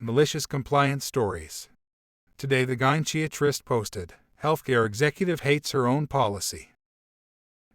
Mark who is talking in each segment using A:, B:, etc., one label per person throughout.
A: Malicious compliance stories. Today the gynecologist posted, "Healthcare executive hates her own policy."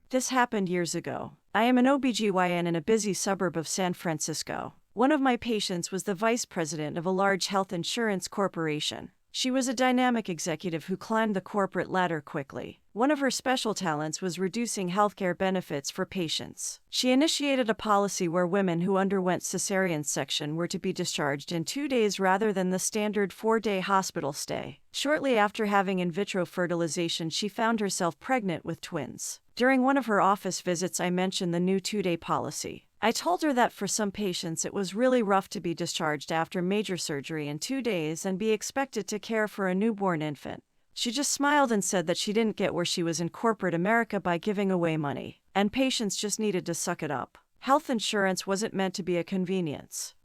B: This happened years ago. I am an OBGYN in a busy suburb of San Francisco. One of my patients was the vice president of a large health insurance corporation. She was a dynamic executive who climbed the corporate ladder quickly. One of her special talents was reducing healthcare benefits for patients. She initiated a policy where women who underwent cesarean section were to be discharged in 2 days rather than the standard 4-day hospital stay. Shortly after having in vitro fertilization, she found herself pregnant with twins. During one of her office visits, I mentioned the new 2-day policy. I told her that for some patients it was really rough to be discharged after major surgery in 2 days and be expected to care for a newborn infant. She just smiled and said that she didn't get where she was in corporate America by giving away money, and patients just needed to suck it up. Health insurance wasn't meant to be a convenience.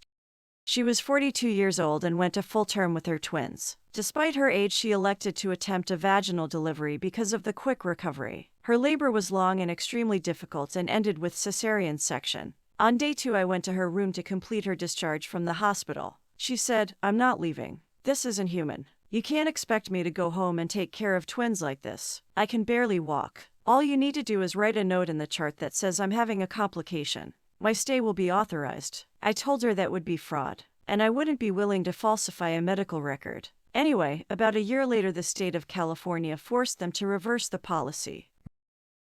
B: She was 42 years old and went to full term with her twins. Despite her age, she elected to attempt a vaginal delivery because of the quick recovery. Her labor was long and extremely difficult and ended with cesarean section. On day 2, I went to her room to complete her discharge from the hospital. She said, "I'm not leaving. This isn't human. You can't expect me to go home and take care of twins like this. I can barely walk. All you need to do is write a note in the chart that says I'm having a complication. My stay will be authorized." I told her that would be fraud, and I wouldn't be willing to falsify a medical record. Anyway, about a year later, the state of California forced them to reverse the policy.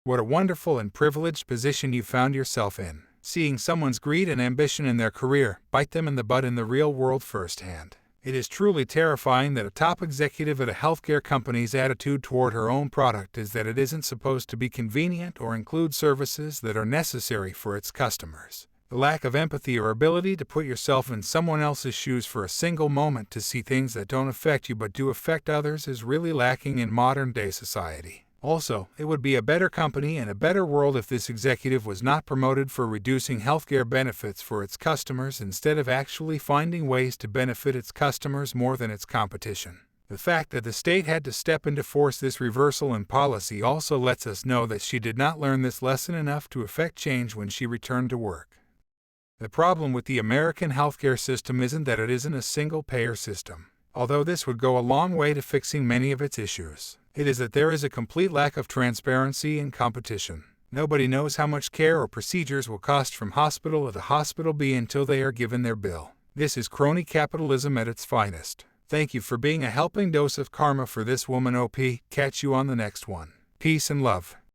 A: What a wonderful and privileged position you found yourself in. Seeing someone's greed and ambition in their career bite them in the butt in the real world firsthand. It is truly terrifying that a top executive at a healthcare company's attitude toward her own product is that it isn't supposed to be convenient or include services that are necessary for its customers. The lack of empathy or ability to put yourself in someone else's shoes for a single moment to see things that don't affect you but do affect others is really lacking in modern-day society. Also, it would be a better company and a better world if this executive was not promoted for reducing healthcare benefits for its customers instead of actually finding ways to benefit its customers more than its competition. The fact that the state had to step in to force this reversal in policy also lets us know that she did not learn this lesson enough to effect change when she returned to work. The problem with the American healthcare system isn't that it isn't a single-payer system, although this would go a long way to fixing many of its issues. It is that there is a complete lack of transparency and competition. Nobody knows how much care or procedures will cost from hospital A to hospital B until they are given their bill. This is crony capitalism at its finest. Thank you for being a helping dose of karma for this woman, OP. Catch you on the next one. Peace and love.